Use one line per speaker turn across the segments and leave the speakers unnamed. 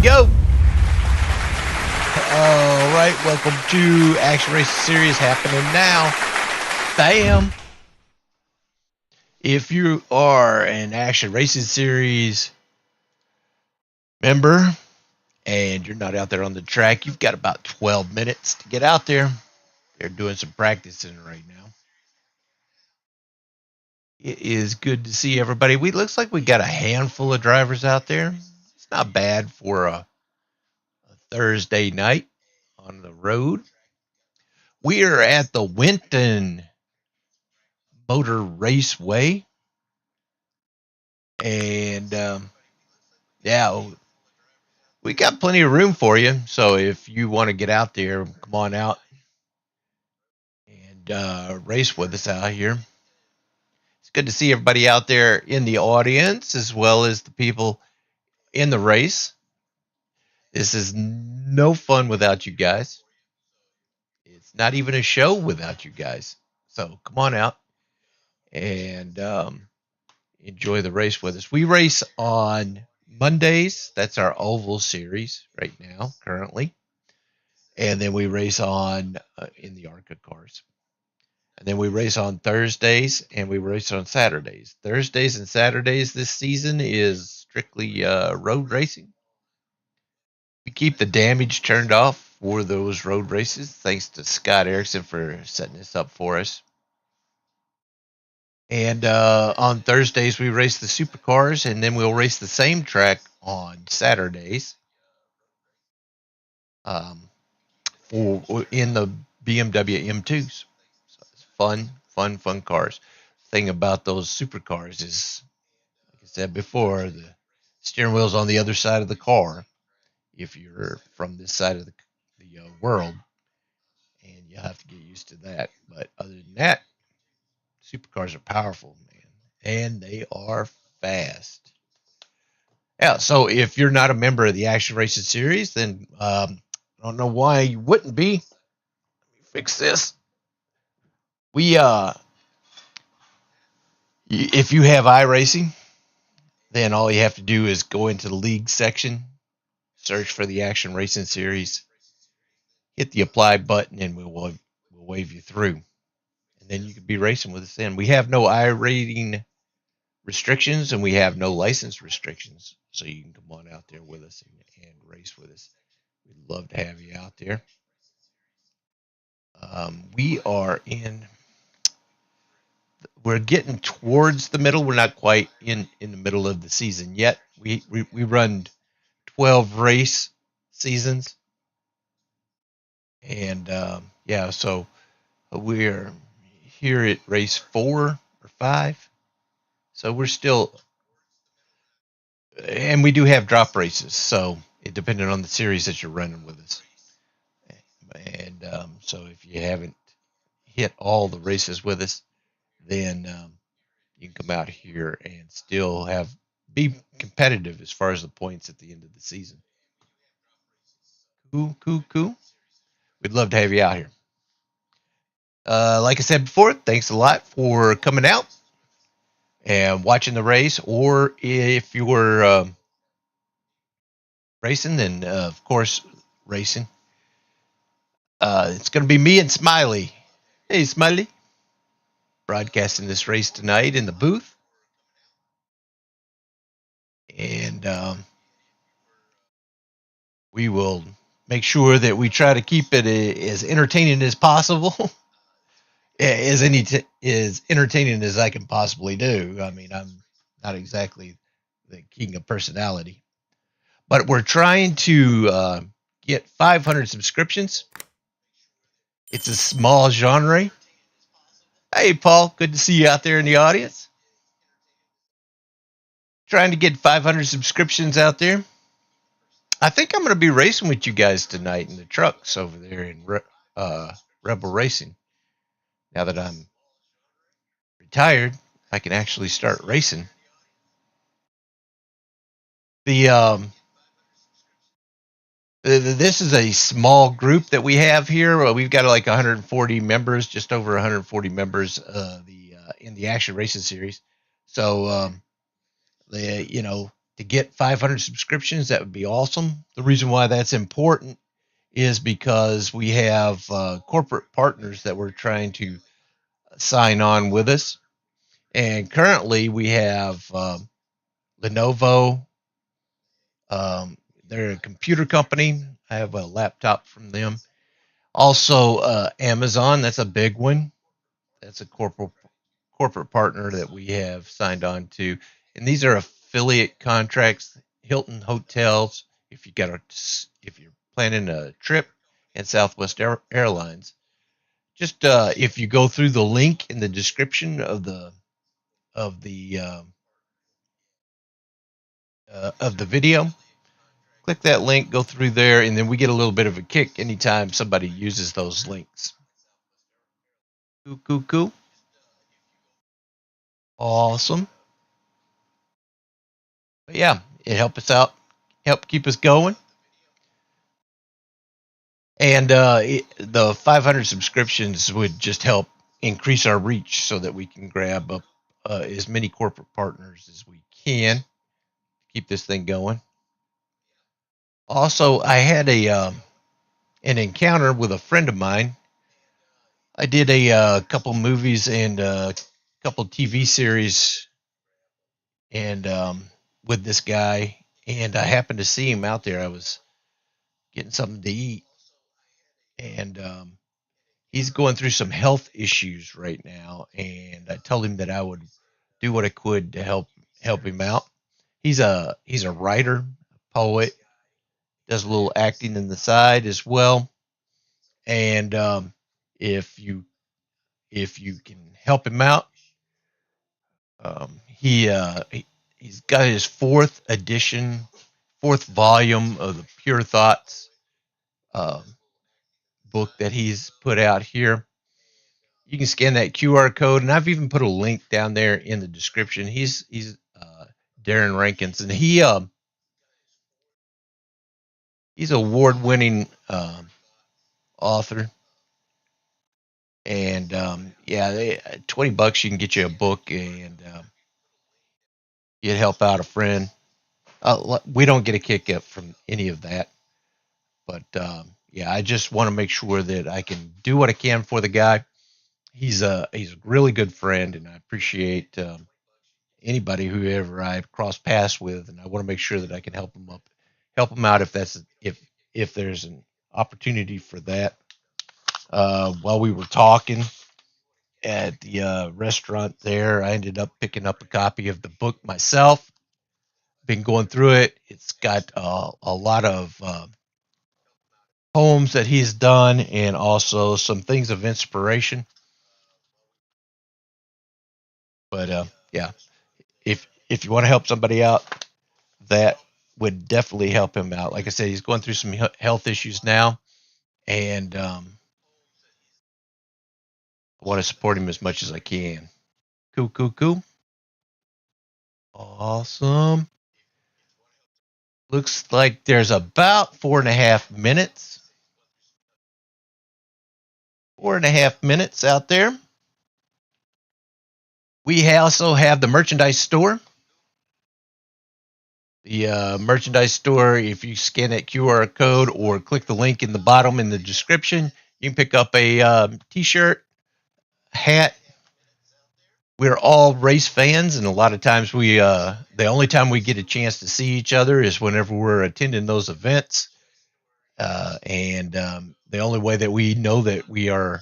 go. All right, welcome to Action Racing Series happening now. Bam. If you are an Action Racing Series member and you're not out there on the track, you've got about 12 minutes to get out there. They're doing some practicing right now. It is good to see everybody. Looks like we got a handful of drivers out there. It's not bad for a Thursday night on the road. We are at the Winton Motor Raceway. And yeah, we got plenty of room for you. So if you want to get out there, come on out and race with us out here. It's good to see everybody out there in the audience as well as the people in the race. This is no fun without you guys. It's not even a show without you guys. So come on out and enjoy the race with us. We race on Mondays. That's our oval series right now, currently. And then we race on in the ARCA cars. And then we race on Thursdays and we race on Saturdays. Thursdays and Saturdays this season is strictly road racing. We keep the damage turned off for those road races. Thanks to Scott Erickson for setting this up for us. And on Thursdays, we race the supercars, and then we'll race the same track on Saturdays in the BMW M2s. So it's fun cars. The thing about those supercars is, like I said before, the steering wheel's on the other side of the car if you're from this side of the world, and you have to get used to that. But other than that, supercars are powerful, man, and they are fast. Yeah, so if you're not a member of the Action Racing Series, then I don't know why you wouldn't be. Let me fix this. If you have iRacing, then all you have to do is go into the league section, search for the Action Racing Series, hit the apply button, and we'll wave you through. And then you can be racing with us then. We have no iRating restrictions, and we have no license restrictions, so you can come on out there with us and race with us. We'd love to have you out there. We're getting towards the middle. We're not quite in the middle of the season yet. We run 12 race seasons, and so we're here at race 4 or 5. So we're still, and we do have drop races, so it depending on the series that you're running with us. And so if you haven't hit all the races with us, then you can come out here and still be competitive as far as the points at the end of the season. Cool. We'd love to have you out here. Like I said before, thanks a lot for coming out and watching the race, or if you were racing, then of course racing. It's going to be me and Smiley. Hey, Smiley. Broadcasting this race tonight in the booth. And we will make sure that we try to keep it as entertaining as possible. As entertaining as I can possibly do. I mean, I'm not exactly the king of personality. But we're trying to get 500 subscriptions. It's a small genre. Hey, Paul, good to see you out there in the audience. Trying to get 500 subscriptions out there. I think I'm going to be racing with you guys tonight in the trucks over there in Rebel Racing. Now that I'm retired, I can actually start racing. This is a small group that we have here. We've got like 140 members, just over 140 members in the Action Racing Series. So, to get 500 subscriptions, that would be awesome. The reason why that's important is because we have corporate partners that we're trying to sign on with us. And currently we have Lenovo. They're a computer company. I have a laptop from them. Also, Amazon. That's a big one. That's a corporate partner that we have signed on to. And these are affiliate contracts. Hilton Hotels. If you're planning a trip, and Southwest Airlines. Just if you go through the link in the description of the video, click that link, go through there, and then we get a little bit of a kick anytime somebody uses those links. Cool, cool, cool. Awesome. But yeah, it helped us out, help keep us going. And the 500 subscriptions would just help increase our reach so that we can grab up as many corporate partners as we can. Keep this thing going. Also, I had an encounter with a friend of mine. I did a couple movies and a couple TV series, and with this guy, and I happened to see him out there. I was getting something to eat, and he's going through some health issues right now, and I told him that I would do what I could to help him out. He's a writer, poet, does a little acting in the side as well, and if you can help him out, he's got his fourth volume of the Pure Thoughts um, book that he's put out here. You can scan that QR code, and I've even put a link down there in the description. He's Darren Rankins, and he's an award-winning author. And yeah, $20 you can get you a book, and you'd help out a friend. We don't get a kick up from any of that, but yeah, I just want to make sure that I can do what I can for the guy. He's a really good friend, and I appreciate anybody who ever I cross paths with, and I want to make sure that I can help him out if there's an opportunity for that. While we were talking at the restaurant there, I ended up picking up a copy of the book myself. Been going through it. It's got a lot of poems that he's done, and also some things of inspiration. But yeah, if you want to help somebody out, that would definitely help him out. Like I said, he's going through some health issues now, and I want to support him as much as I can. Cool, cool, cool. Awesome. Looks like there's about 4.5 minutes. 4.5 minutes out there. We also have the merchandise store. The merchandise store, if you scan that QR code or click the link in the bottom in the description, you can pick up a t-shirt, hat. We're all race fans, and a lot of times the only time we get a chance to see each other is whenever we're attending those events. And the only way that we know that we are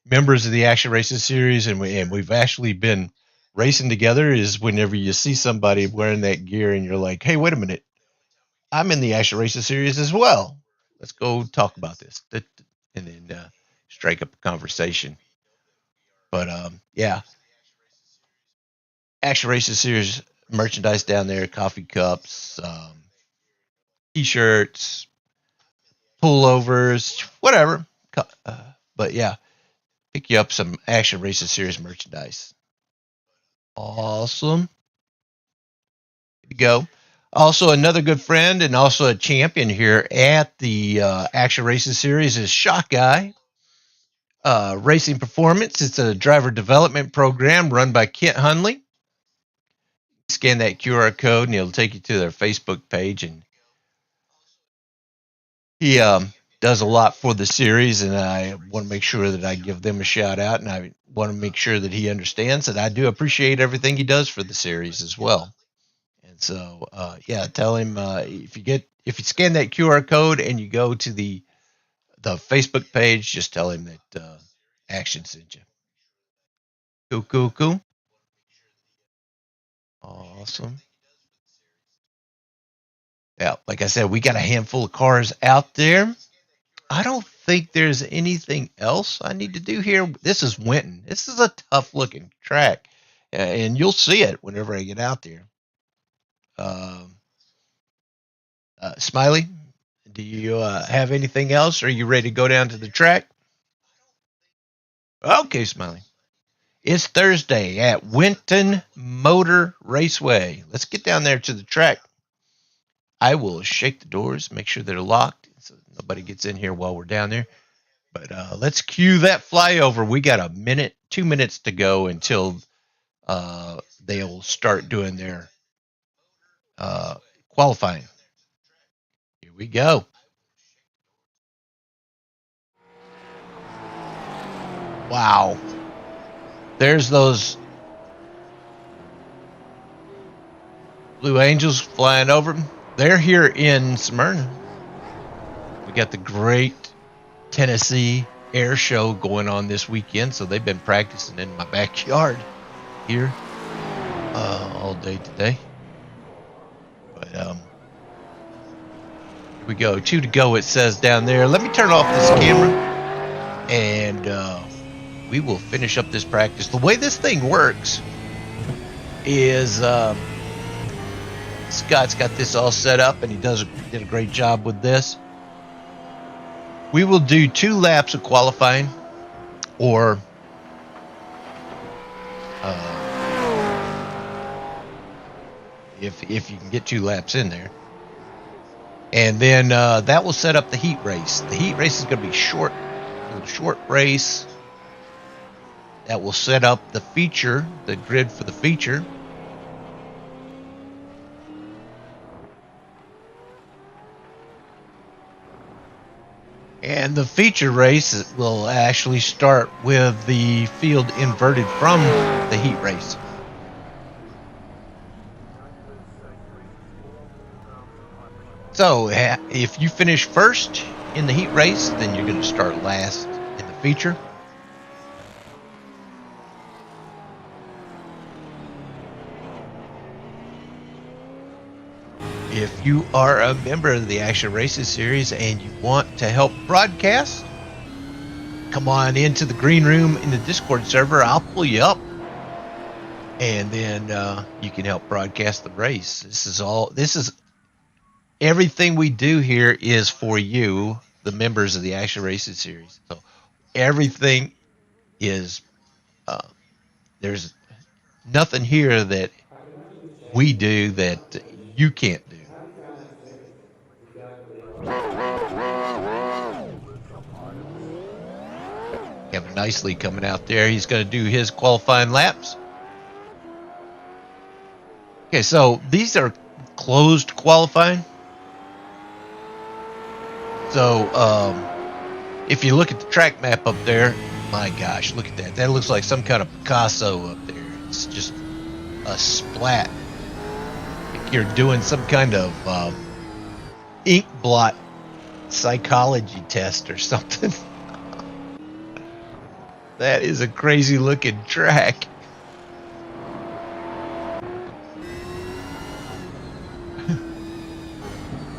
members of the Action Races series and we've actually been racing together is whenever you see somebody wearing that gear and you're like, hey, wait a minute, I'm in the Action Races series as well. Let's go talk about this, and then strike up a conversation. But yeah, Action Races series merchandise down there, coffee cups, t-shirts, pullovers, whatever. But yeah, pick you up some Action Races series merchandise. Awesome. Good to go. Also, another good friend and also a champion here at the Action Races series is Shock Guy Racing Performance. It's a driver development program run by Kent Hunley. scan that QR code, and it'll take you to their Facebook page. And he does a lot for the series, and I want to make sure that I give them a shout out, and I want to make sure that he understands that I do appreciate everything he does for the series as well. And so, yeah, tell him if you scan that QR code and you go to the Facebook page, just tell him that Action sent you. Cool, cool, cool. Awesome. Yeah, like I said, we got a handful of cars out there. I don't think there's anything else I need to do here. This is Winton. This is a tough looking track, and you'll see it whenever I get out there. Um, Smiley, do you have anything else? Or are you ready to go down to the track? Okay, Smiley. It's Thursday at Winton Motor Raceway. Let's get down there to the track. I will shake the doors, make sure they're locked, so nobody gets in here while we're down there. But let's cue that flyover. We got a minute, 2 minutes to go until they'll start doing their qualifying. Here we go. Wow. There's those Blue Angels flying over. They're here in Smyrna. We got the great Tennessee Air Show going on this weekend, so they've been practicing in my backyard here all day today. But here we go. 2 to go, it says down there. Let me turn off this camera, and we will finish up this practice. The way this thing works is Scott's got this all set up, and he did a great job with this. We will do 2 laps of qualifying, or if you can get 2 laps in there. And then that will set up the heat race. The heat race is going to be short, a little short race. That will set up the feature, the grid for the feature. And the feature race will actually start with the field inverted from the heat race. So if you finish first in the heat race, then you're going to start last in the feature. If you are a member of the Action Races series and you want to help broadcast, come on into the green room in the Discord server. I'll pull you up, and then you can help broadcast the race. This is everything we do here is for you, the members of the Action Races series. So everything is there's nothing here that we do that you can't do. Kevin Nicely coming out there. He's going to do his qualifying laps. Okay, so these are closed qualifying. So if you look at the track map up there, my gosh, look at that. That looks like some kind of Picasso up there. It's just a splat. Like you're doing some kind of ink blot psychology test or something. That is a crazy looking track.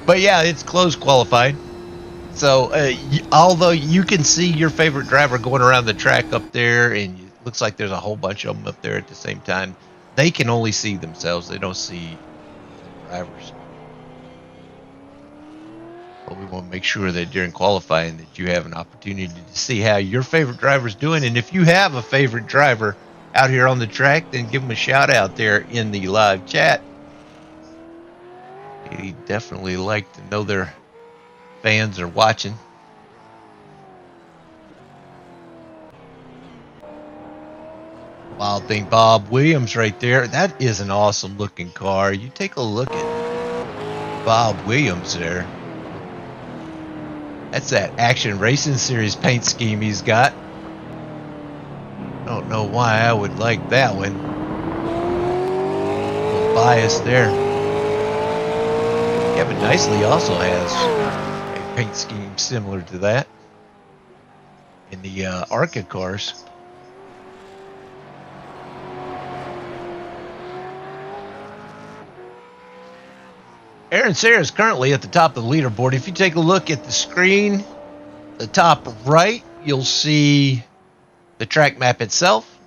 But yeah, it's closed qualifying. So although you can see your favorite driver going around the track up there, and it looks like there's a whole bunch of them up there at the same time, they can only see themselves. They don't see the drivers. But we want to make sure that during qualifying that you have an opportunity to see how your favorite driver's doing. And if you have a favorite driver out here on the track, then give them a shout out there in the live chat. They definitely like to know their fans are watching. Wild Thing Bob Williams right there. That is an awesome looking car. You take a look at Bob Williams there. That's that Action Racing Series paint scheme he's got. I don't know why I would like that one. A little bias there. Kevin Nicely also has a paint scheme similar to that in the ARCA cars. Aaron Sayre is currently at the top of the leaderboard. If you take a look at the screen, the top right, you'll see the track map itself.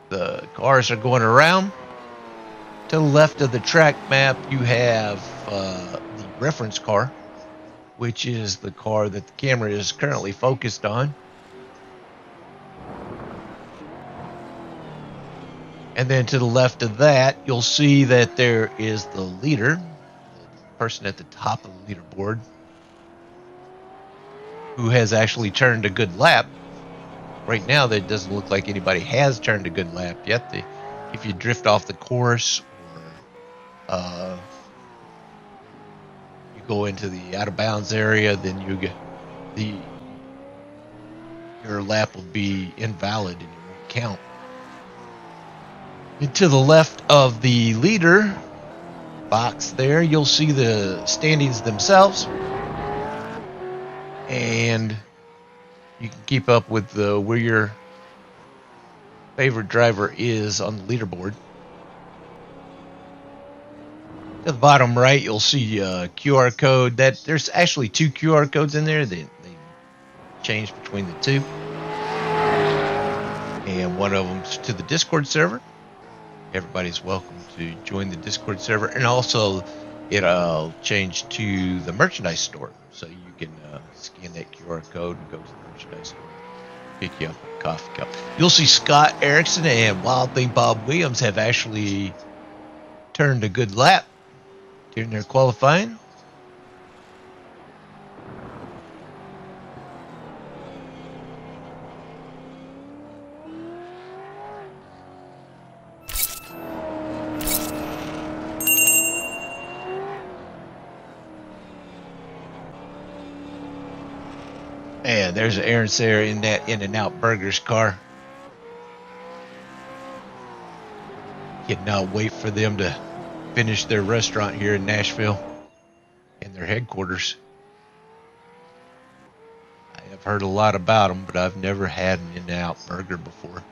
The cars are going around. To the left of the track map, you have the reference car, which is the car that the camera is currently focused on. And then to the left of that, you'll see that there is the leader, the person at the top of the leaderboard, who has actually turned a good lap. Right now, that doesn't look like anybody has turned a good lap yet. If you drift off the course or you go into the out of bounds area, then you get your lap will be invalid and it won't count. And to the left of the leader box there, you'll see the standings themselves, and you can keep up with where your favorite driver is on the leaderboard. To the bottom right, you'll see a QR code. That there's actually 2 QR codes in there. They change between the two, and one of them's to the Discord server. Everybody's welcome to join the Discord server, and also it'll change to the merchandise store, so you can scan that QR code and go to the merchandise store, pick you up a coffee cup. You'll see Scott Erickson and Wild Thing Bob Williams have actually turned a good lap during their qualifying. And there's Aaron Sayre in that In-N-Out Burgers car. Cannot wait for them to finish their restaurant here in Nashville and their headquarters. I have heard a lot about them, but I've never had an In-N-Out burger before.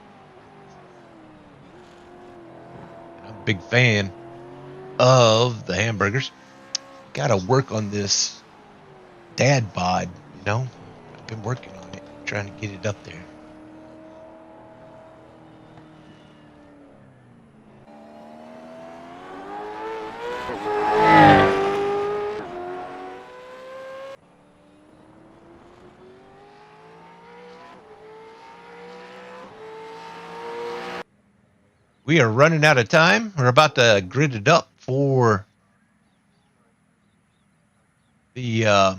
And I'm a big fan of the hamburgers. Got to work on this dad bod, you know. I've been working on it, trying to get it up there. We are running out of time. We're about to grid it up for the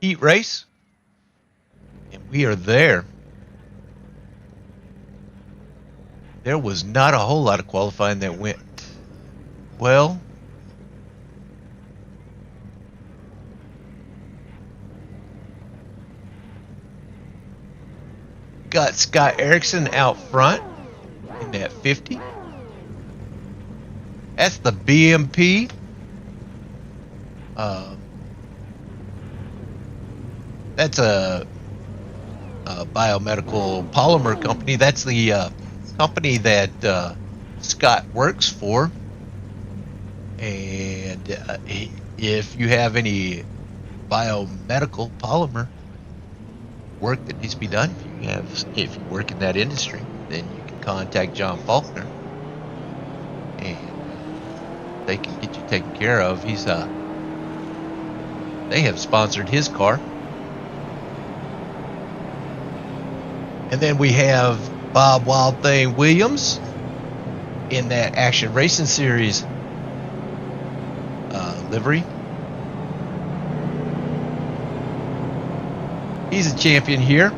heat race, and we are there. There was not a whole lot of qualifying that went well. Got Scott Erickson out front in that 50. That's the BMP. That's a biomedical polymer company. That's the company that Scott works for. And if you have any biomedical polymer work that needs to be done, if you work in that industry, then you can contact John Faulkner, and they can get you taken care of. They have sponsored his car. And then we have Bob Wild Thing Williams in that Action Racing Series livery. He's a champion here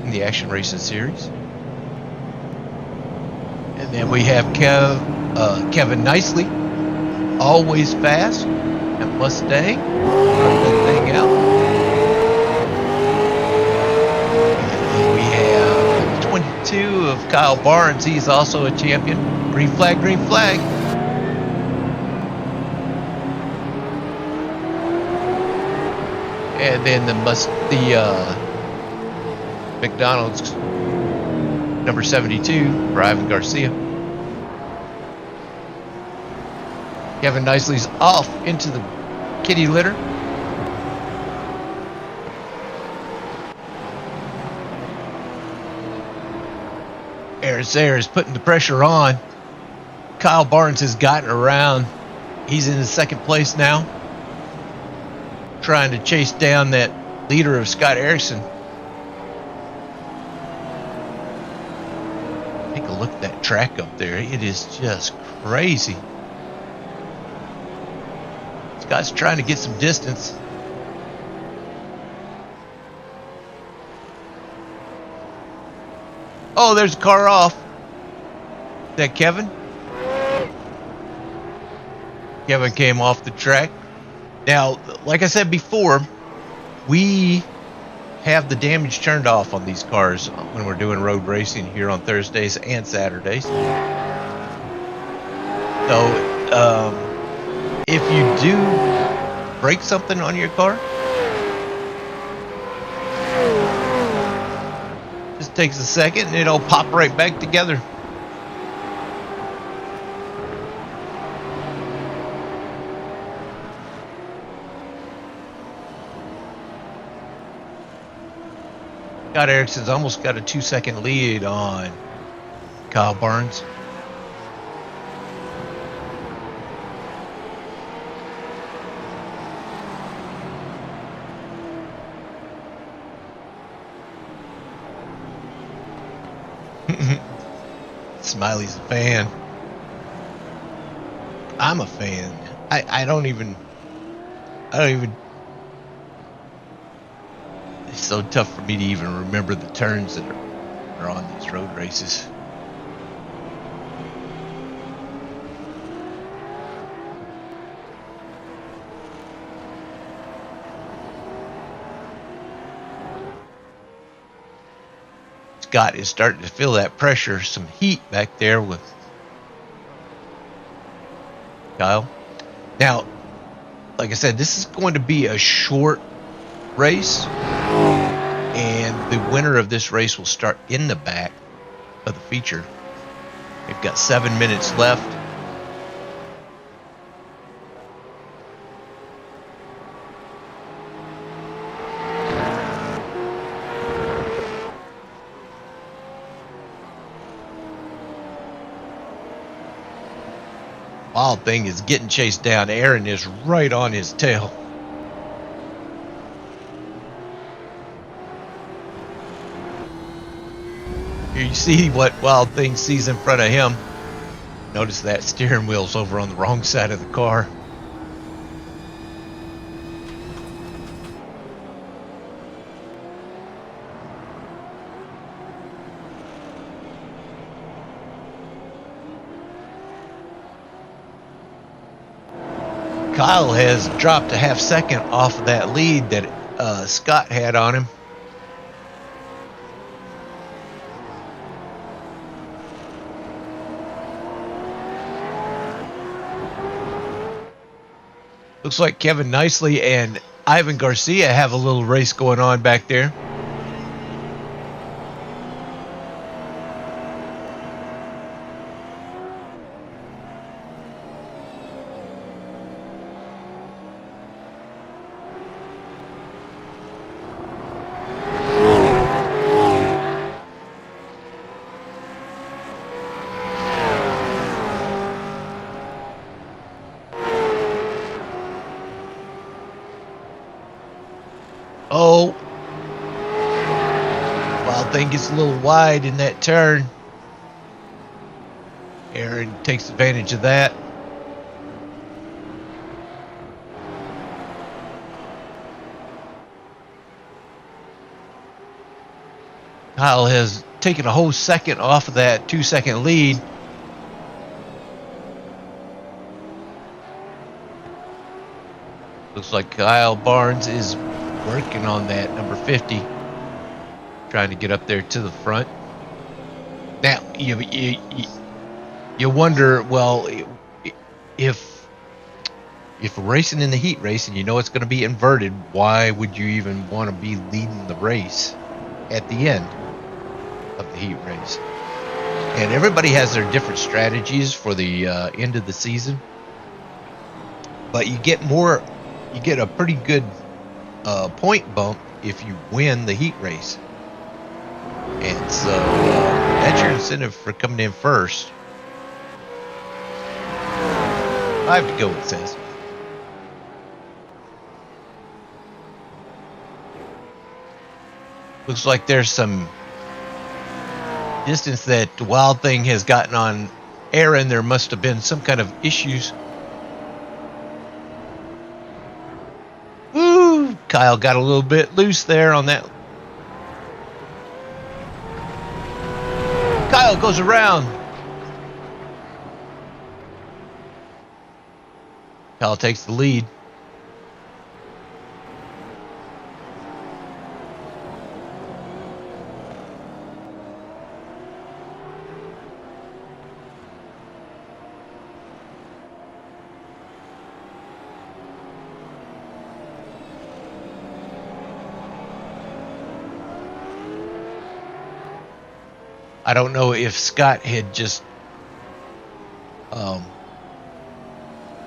in the Action Racing Series. And then we have Kevin Nicely, always fast at Mustang. Run that thing out. And then we have 22 of Kyle Barnes. He's also a champion. Green flag, green flag. And then the McDonald's number 72 for Ivan Garcia. Kevin Nicely's off into the kitty litter. ARS putting the pressure on. Kyle Barnes has gotten around. He's in the second place now, trying to chase down that leader of Scott Erickson. Take a look at that track up there. It is just crazy. Scott's trying to get some distance. Oh, there's a car off. Is that Kevin? Kevin came off the track. Now, like I said before, we have the damage turned off on these cars when we're doing road racing here on Thursdays and Saturdays. So, if you do break something on your car, just takes a second and it'll pop right back together. Scott Erickson's almost got a 2-second lead on Kyle Barnes. Smiley's a fan. I'm a fan. I don't even it's so tough for me to even remember the turns that are on these road races. Scott is starting to feel that pressure, some heat back there with Kyle. Now, like I said, this is going to be a short race, and the winner of this race will start in the back of the feature. They've got 7 minutes left. Wild Thing is getting chased down. Aaron is right on his tail. Here you see what Wild Thing sees in front of him. Notice that steering wheel's over on the wrong side of the car. Kyle has dropped a half second off of that lead that Scott had on him. Looks like Kevin Nicely and Ivan Garcia have a little race going on back there. Oh, Wild Thing gets a little wide in that turn. Aaron takes advantage of that. Kyle has taken a whole second off of that 2-second lead. Looks like Kyle Barnes is working on that number 50, trying to get up there to the front. Now you wonder, well, if racing in the heat race and you know it's going to be inverted, why would you even want to be leading the race at the end of the heat race? And everybody has their different strategies for the end of the season, but you get a pretty good point bump if you win the heat race, and so that's your incentive for coming in first. I have to go with this. Looks like there's some distance that Wild Thing has gotten on Aaron. There must have been some kind of issues. Woo! Kyle got a little bit loose there on that. Kyle goes around. Kyle takes the lead. I don't know if Scott had just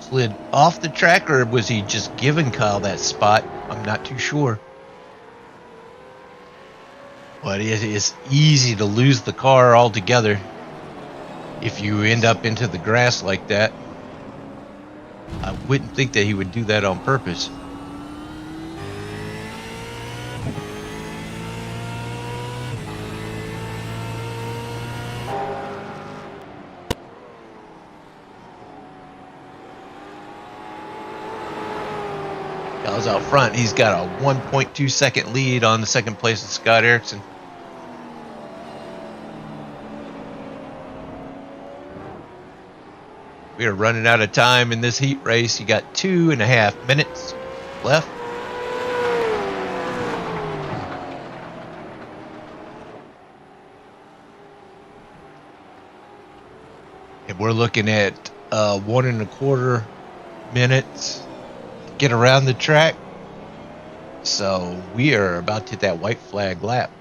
slid off the track, or was he just giving Kyle that spot? I'm not too sure. But it is easy to lose the car altogether if you end up into the grass like that. I wouldn't think that he would do that on purpose. Kyle's out front. He's got a 1.2 second lead on the second place of Scott Erickson. We are running out of time in this heat race. You got 2.5 minutes left. And we're looking at 1.25 minutes to get around the track. So we are about to hit that white flag lap.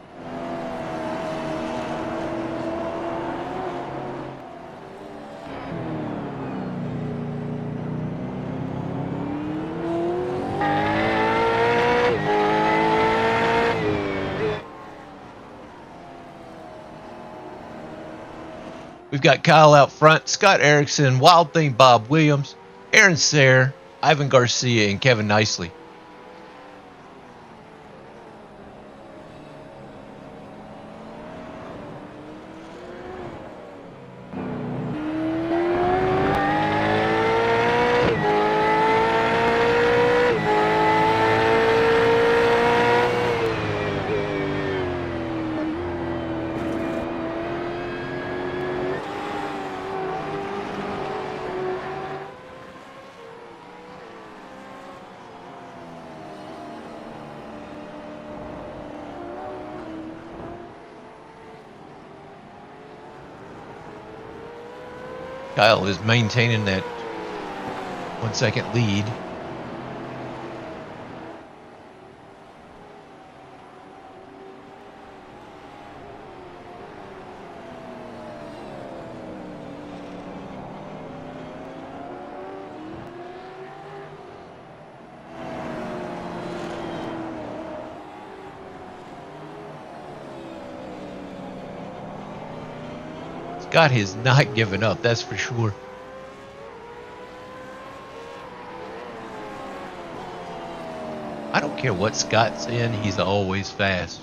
We've got Kyle out front, Scott Erickson, Wild Thing Bob Williams, Aaron Sayre, Ivan Garcia, and Kevin Nicely. Kyle is maintaining that 1 second lead. Scott has not given up, that's for sure. I don't care what Scott's in, he's always fast.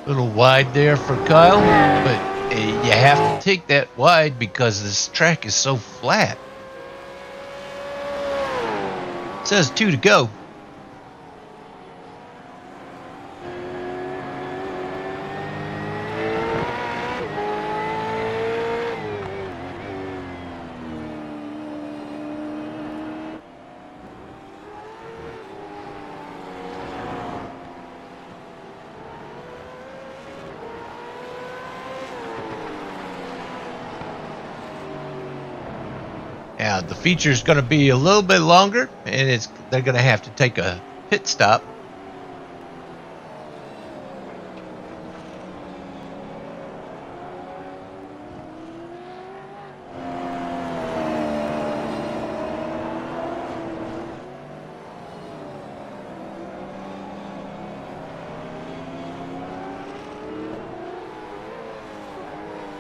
A little wide there for Kyle, but you have to take that wide because this track is so flat. It says 2 to go. Now, the feature is going to be a little bit longer, and they're going to have to take a pit stop.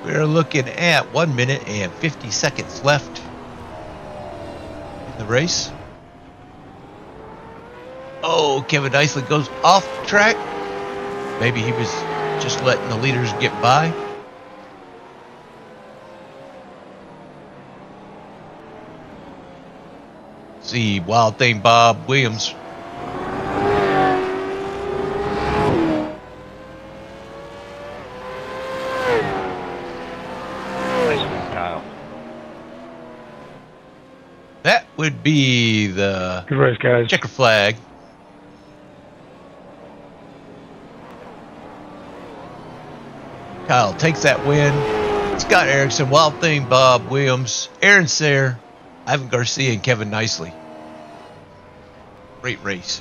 We're looking at 1 minute and 50 seconds left in the race. Oh, Kevin Nicely goes off the track. Maybe he was just letting the leaders get by. See, Wild Thing Bob Williams. That would be the
good race, guys.
Checker flag. Kyle takes that win. Scott Erickson, Wild Thing Bob Williams, Aaron Sayre, Ivan Garcia, and Kevin Nicely. Great race.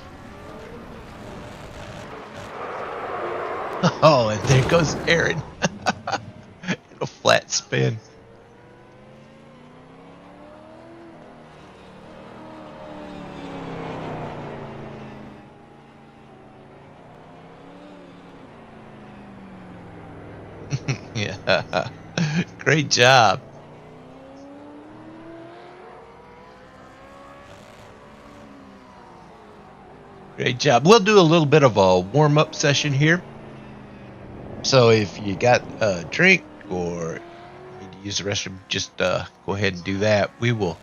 Oh, and there goes Aaron. A flat spin. Yeah. Great job. Great job. We'll do a little bit of a warm-up session here. So if you got a drink or need to use the restroom, just go ahead and do that. We will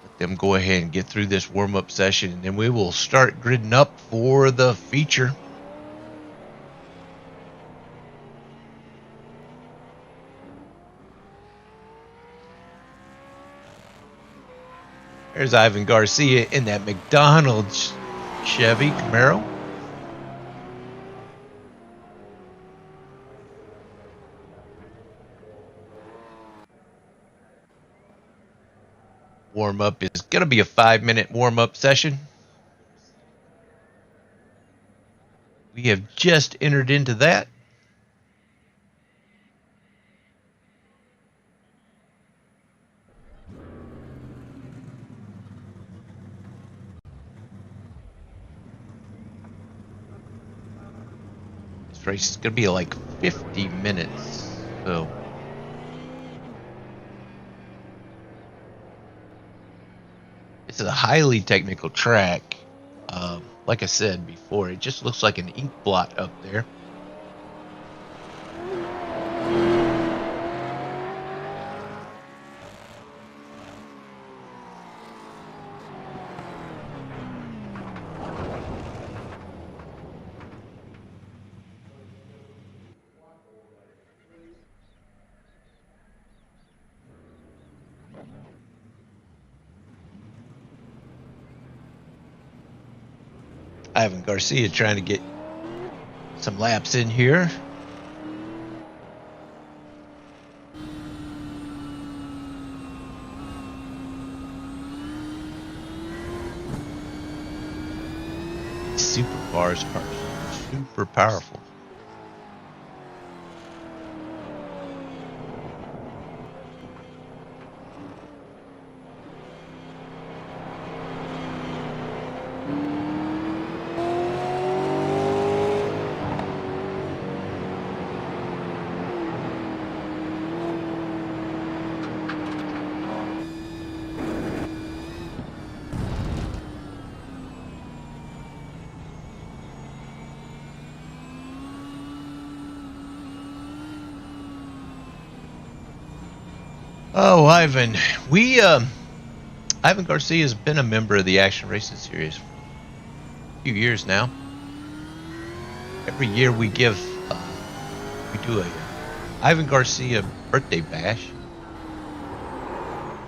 let them go ahead and get through this warm-up session, and then we will start gridding up for the feature. There's Ivan Garcia in that McDonald's Chevy Camaro. Warm-up is going to be a 5-minute warm-up session. We have just entered into that. This race is going to be like 50 minutes. So this is a highly technical track. Like I said before, it just looks like an ink blot up there. Ivan Garcia trying to get some laps in here. Supercars are super powerful. Oh, Ivan, Ivan Garcia has been a member of the Action Racing Series for a few years now. Every year we do a Ivan Garcia birthday bash.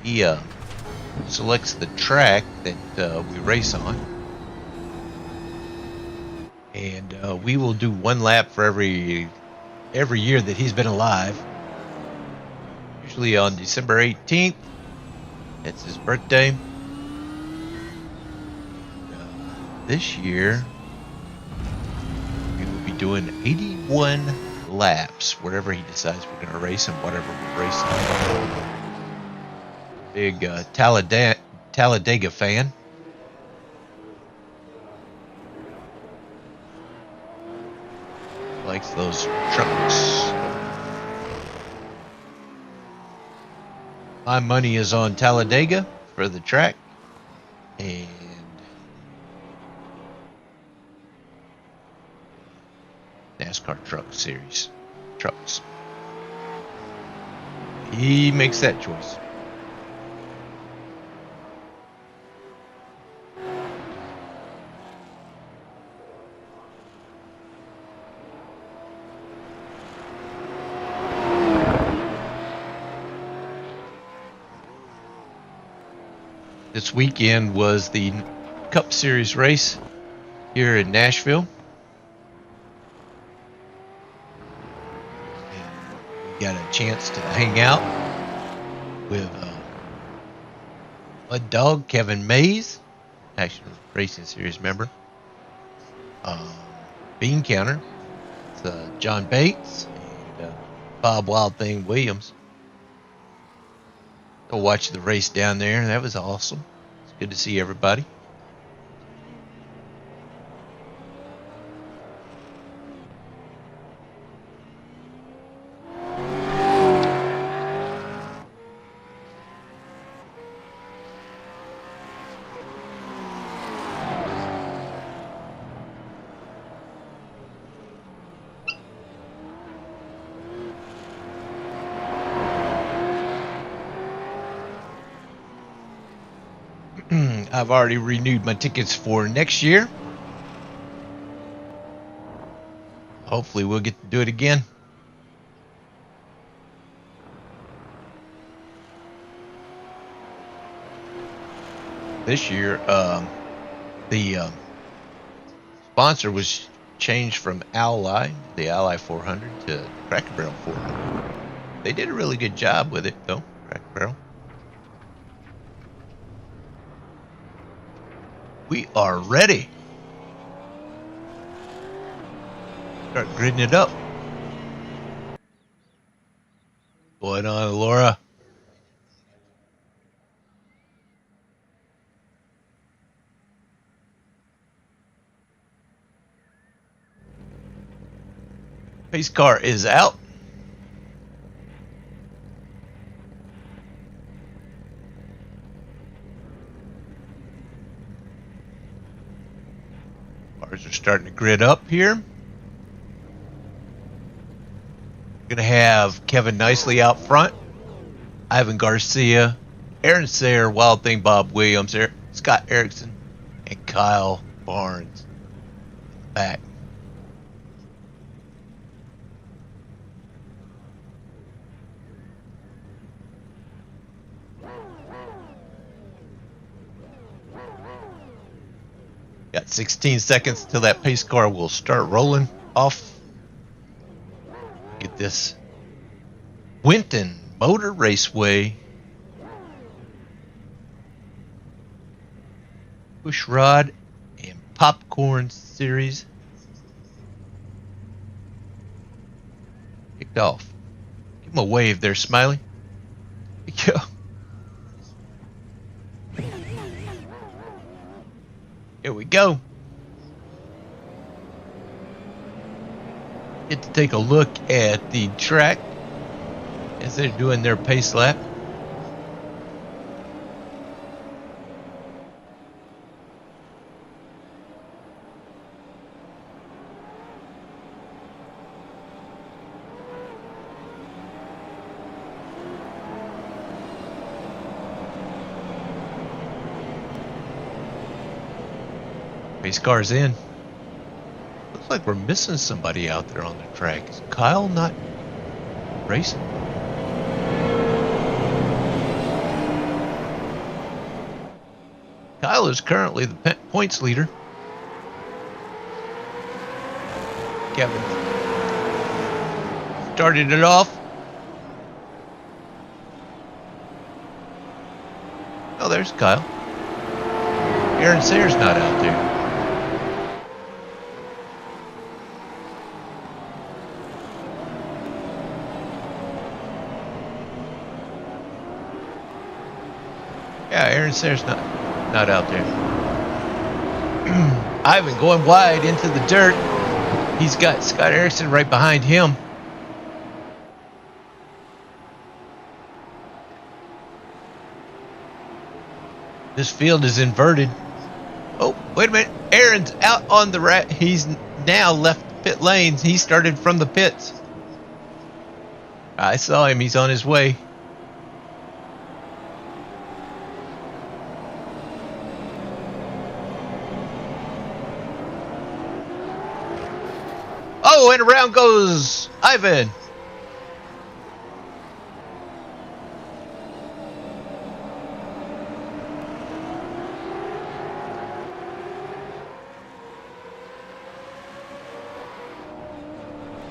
He selects the track that we race on, and we will do one lap for every year that he's been alive. Usually on December 18th, It's his birthday. This year, we will be doing 81 laps, wherever he decides we're going to race and whatever we're racing. Big Talladega fan. Likes those trucks. My money is on Talladega for the track. And NASCAR Truck Series trucks. He makes that choice. This weekend was the Cup Series race here in Nashville. And we got a chance to hang out with Mud Dog Kevin Mays, National Racing Series member. Bean Counter, John Bates, and Bob Wild Thing Williams. Go watch the race down there. That was awesome. It's good to see everybody. I've already renewed my tickets for next year. Hopefully we'll get to do it again. This year, the sponsor was changed from the Ally 400 to Cracker Barrel 400. They did a really good job with it, though, Cracker Barrel. We are ready. Start gridding it up. Going on, Laura. Pace car is out. Cars are starting to grid up here. We're going to have Kevin Nicely out front, Ivan Garcia, Aaron Sayre, Wild Thing Bob Williams, Scott Erickson, and Kyle Barnes back. Got 16 seconds till that pace car will start rolling off. Get this Winton Motor Raceway Pushrod and Popcorn Series kicked off. Give him a wave there, Smiley. There you go. Here we go. Get to take a look at the track as they're doing their pace lap. Pace car's in. Looks like we're missing somebody out there on the track. Is Kyle not racing? Kyle is currently the points leader. Kevin started it off. Oh, there's Kyle. Aaron Sayre's not out there. Yeah, Aaron Sayre's not out there. Ivan going wide into the dirt. He's got Scott Erickson right behind him. This field is inverted. Oh, wait a minute. Aaron's out on the right. He's now left the pit lanes. He started from the pits. I saw him. He's on his way. Oh, and around goes Ivan.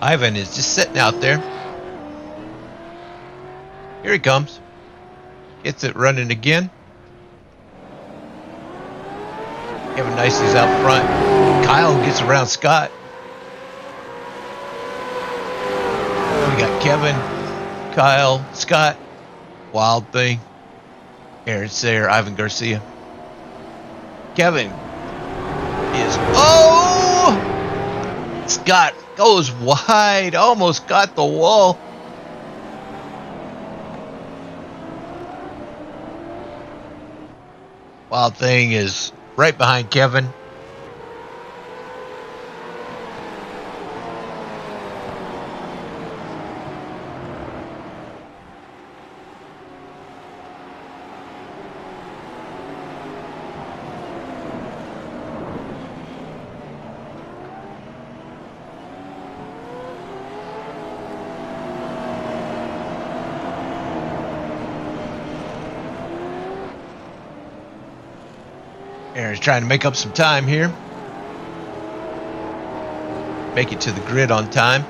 Ivan is just sitting out there. Here he comes. Gets it running again. Kevin Nicely's out front. Kyle gets around Scott. We got Kevin, Kyle, Scott, Wild Thing, Aaron Sayre, Ivan Garcia. Kevin is... Oh! Scott goes wide. Almost got the wall. Wild Thing is right behind Kevin. Aaron's trying to make up some time here. Make it to the grid on time.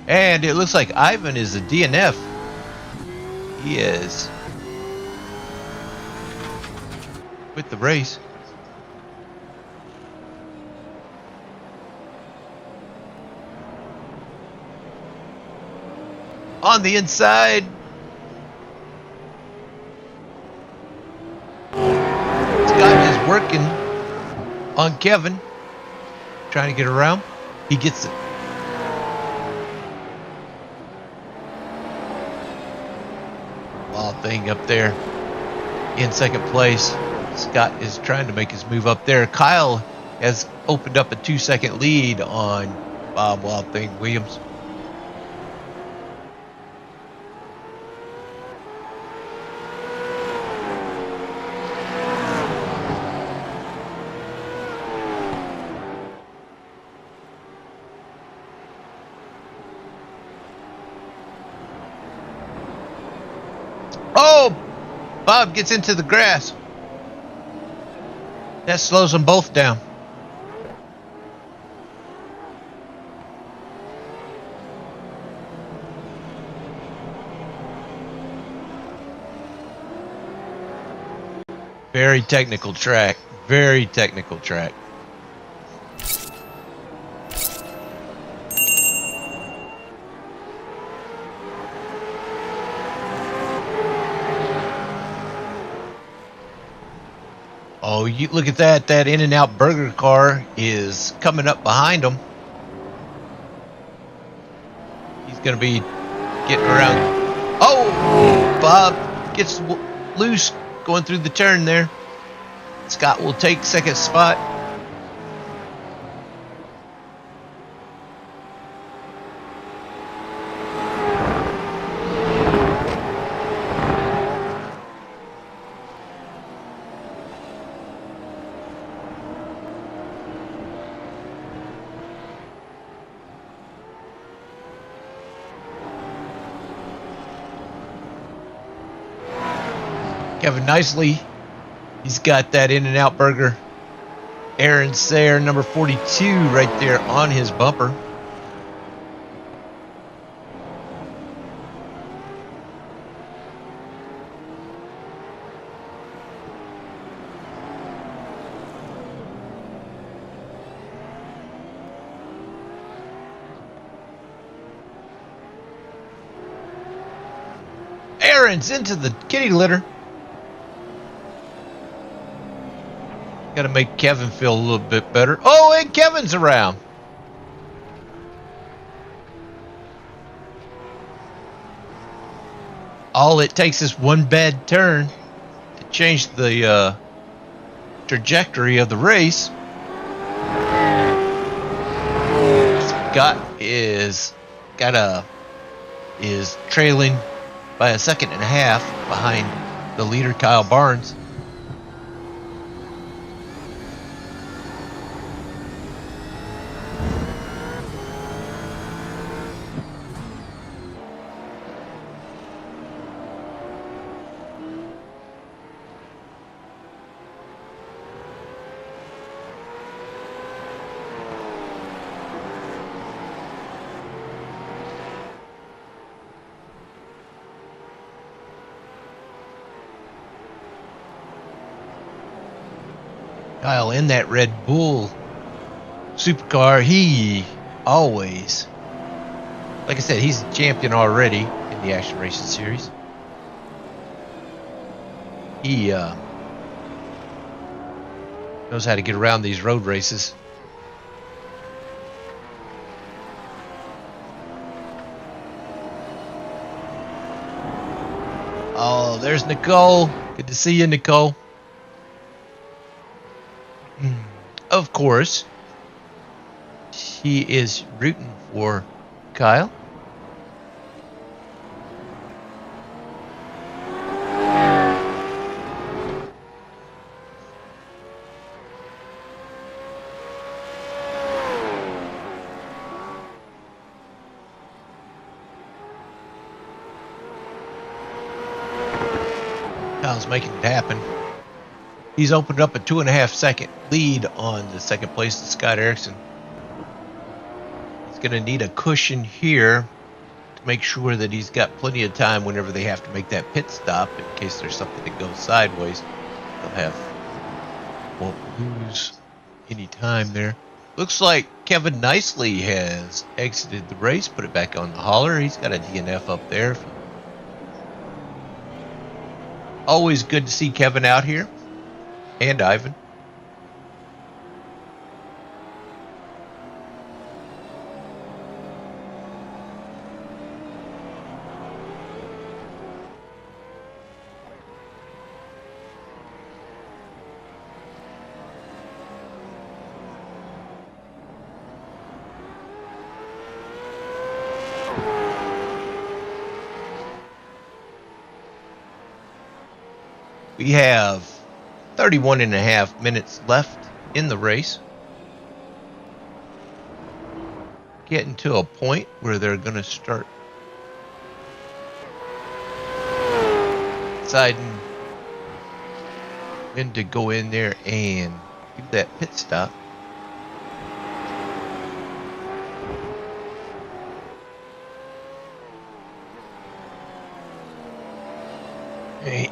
And it looks like Ivan is a DNF. He is with the race. On the inside. Working on Kevin, trying to get around. He gets it. Wild Thing up there in second place. Scott is trying to make his move up there. Kyle has opened up a 2-second lead on Bob Wild Thing Williams. Oh! Bob gets into the grass. That slows them both down. Very technical track. Very technical track. Oh, you look at that. That In-N-Out Burger car is coming up behind him. He's going to be getting around. Oh, Bob gets loose going through the turn there. Scott will take second spot. Kevin Nicely, he's got that In-N-Out Burger. Aaron Sayre, number 42, right there on his bumper. Aaron's into the kitty litter. Got to make Kevin feel a little bit better. Oh, and Kevin's around. All it takes is one bad turn to change the trajectory of the race. Scott is trailing by a second and a half behind the leader, Kyle Barnes. Kyle in that Red Bull supercar, he always, like I said, he's a champion already in the Action Racing Series. He knows how to get around these road races. Oh, there's Nicole. Good to see you, Nicole. Of course, she is rooting for Kyle. Kyle's making it happen. He's opened up a 2.5 second lead on the second place, Scott Erickson. He's going to need a cushion here to make sure that he's got plenty of time whenever they have to make that pit stop in case there's something that goes sideways. Won't lose any time there. Looks like Kevin Nicely has exited the race, put it back on the hauler. He's got a DNF up there. Always good to see Kevin out here. And Ivan. We have 31.5 minutes left in the race. Getting to a point where they're going to start deciding when to go in there and do that pit stop.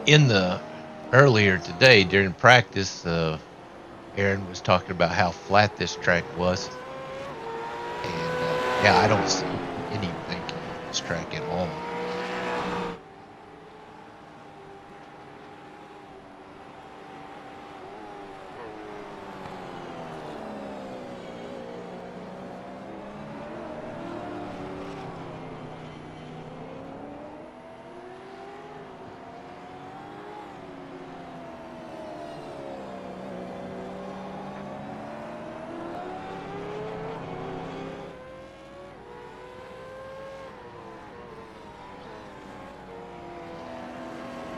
In the earlier today during practice, Aaron was talking about how flat this track was, and yeah, I don't see any banking on this track at all.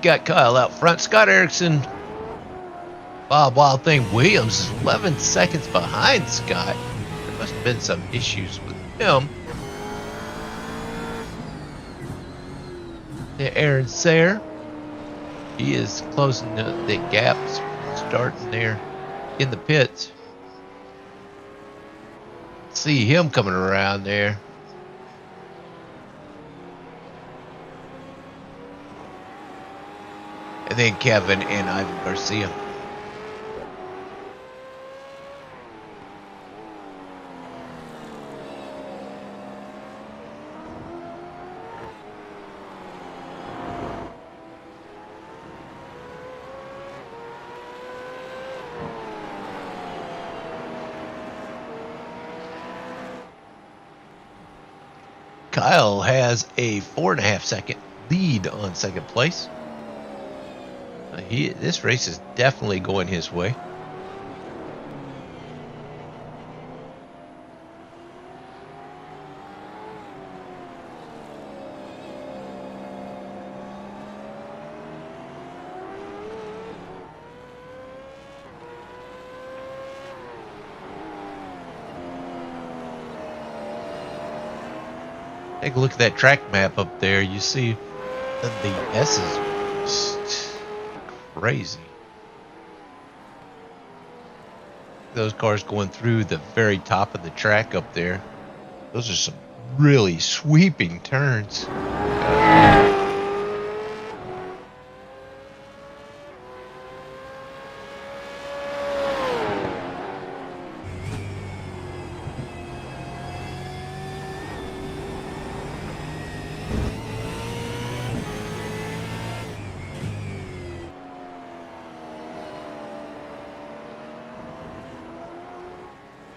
Got Kyle out front. Scott Erickson, Bob Wild Thing Williams is 11 seconds behind Scott. There must have been some issues with him. Aaron Sayre, he is closing the gaps, starting there in the pits. See him coming around there. And then Kevin and Ivan Garcia. Kyle has a 4.5 second lead on second place. This race is definitely going his way. Take a look at that track map up there. You see the S is just crazy. Those cars going through the very top of the track up there. Those are some really sweeping turns.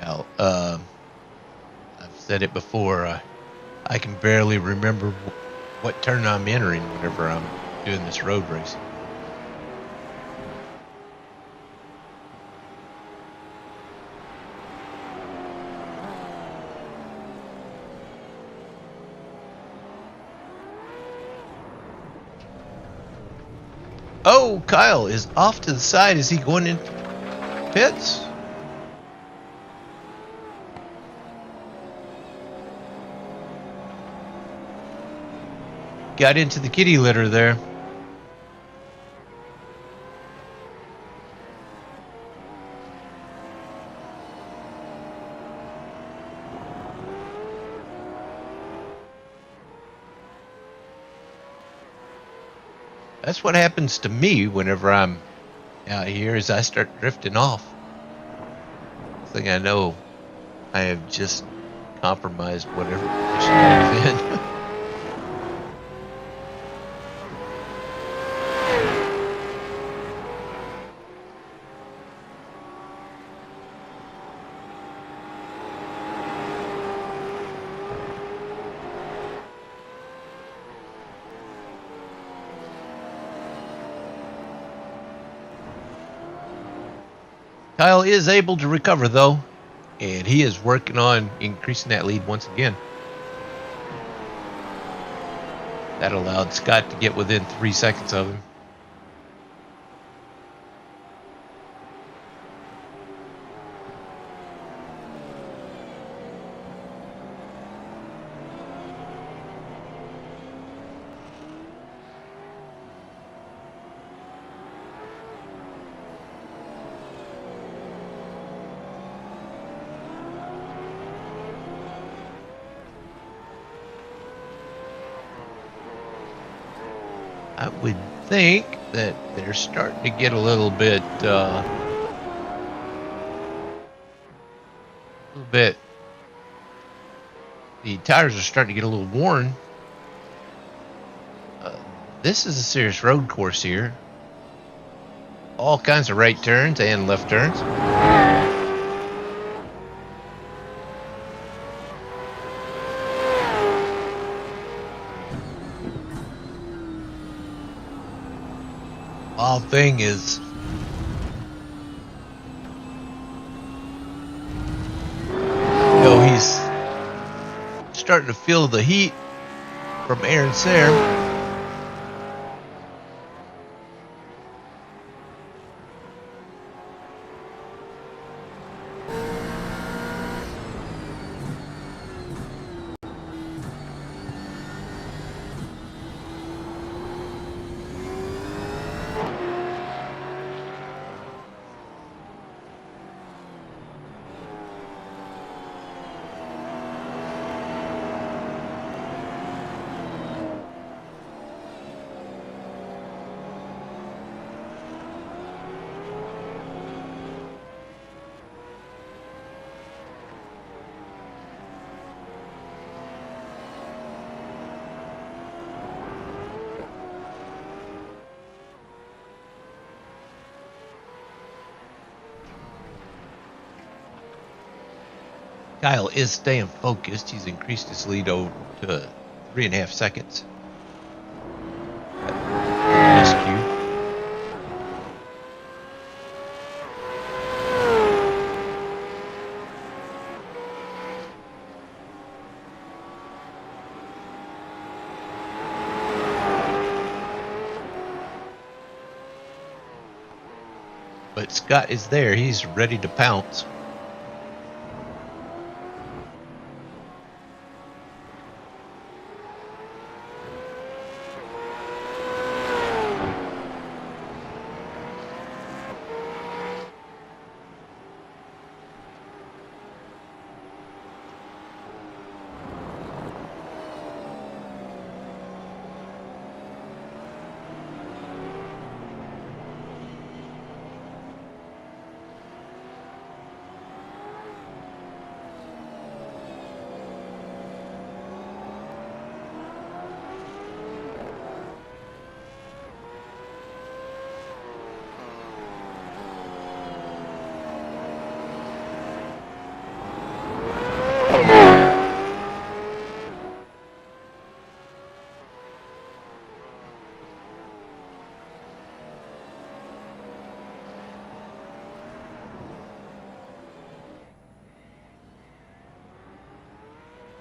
Now, I've said it before. I can barely remember what turn I'm entering whenever I'm doing this road race. Oh, Kyle is off to the side. Is he going into pits? Got into the kitty litter there. That's what happens to me whenever I'm out here, is I start drifting off. Next thing I know, I have just compromised whatever position I was in. Kyle is able to recover, though, and he is working on increasing that lead once again. That allowed Scott to get within 3 seconds of him. I would think that they're starting to get a little bit, the tires are starting to get a little worn. This is a serious road course here. All kinds of right turns and left turns. Wild thing is, he's starting to feel the heat from air and Sayre. Kyle is staying focused. He's increased his lead over to 3.5 seconds. Rescue. But Scott is there. He's ready to pounce.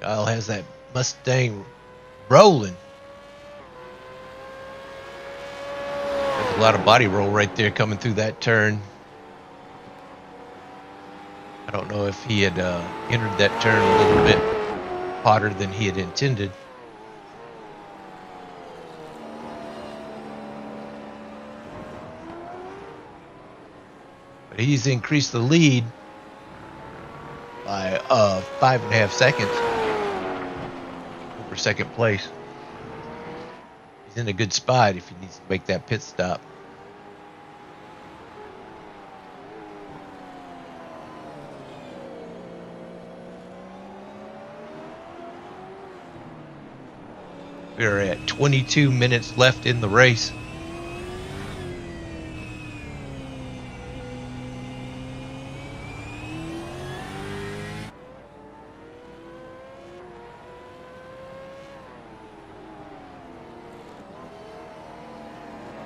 Kyle has that Mustang rolling. There's a lot of body roll right there coming through that turn. I don't know if he had entered that turn a little bit hotter than he had intended. But he's increased the lead by 5.5 seconds over second place. He's in a good spot if he needs to make that pit stop. We're at 22 minutes left in the race.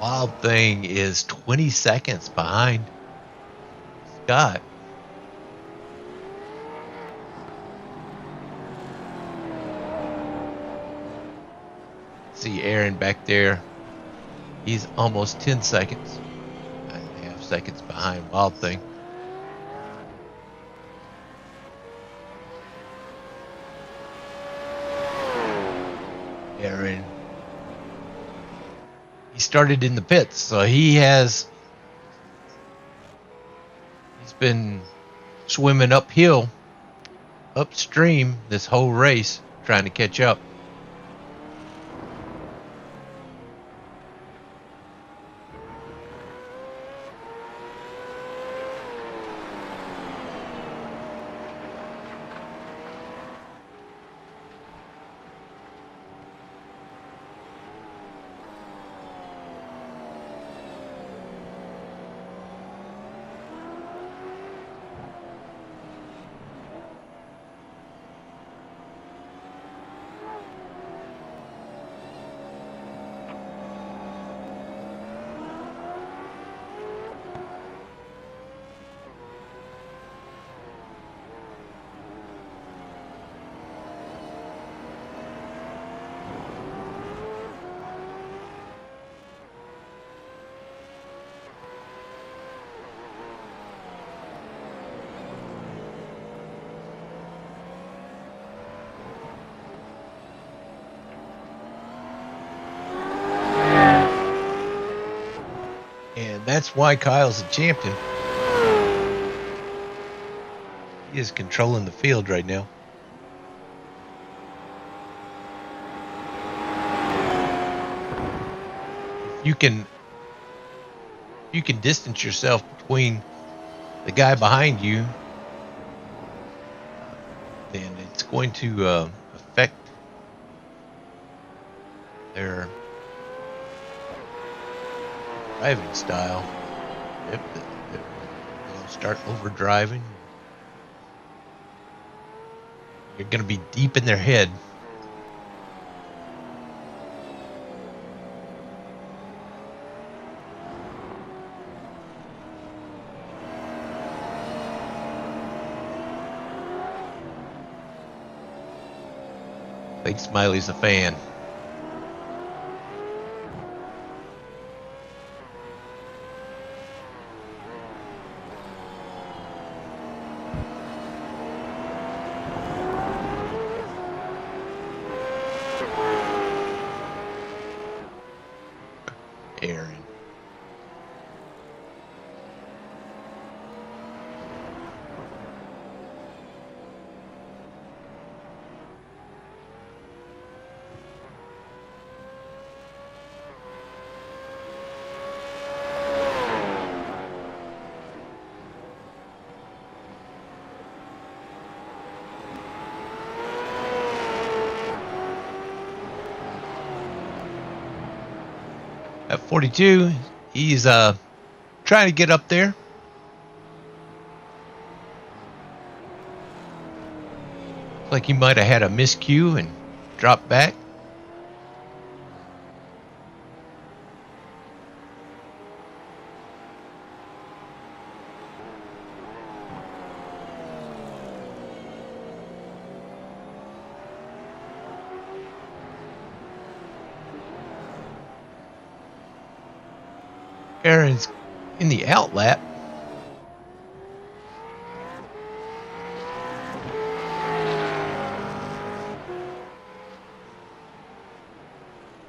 Wild Thing is 20 seconds behind Scott. See Aaron back there. He's almost 10 seconds. 9.5 seconds behind Wild Thing. Aaron. He started in the pits, so he's been swimming uphill, upstream this whole race, trying to catch up. And that's why Kyle's a champion. He is controlling the field right now. You can distance yourself between the guy behind you, then it's going to affect their driving style. Yep, they'll start over driving. You're going to be deep in their head. I think Smiley's a fan. Aaron. At 42, he's trying to get up there. Looks like he might have had a miscue and dropped back. Aaron's in the out lap.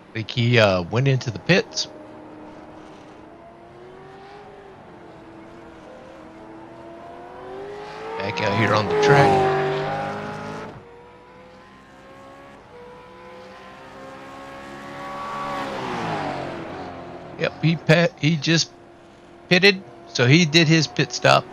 I think he went into the pits. Back out here on the track. Yep, he just pitted, so he did his pit stop.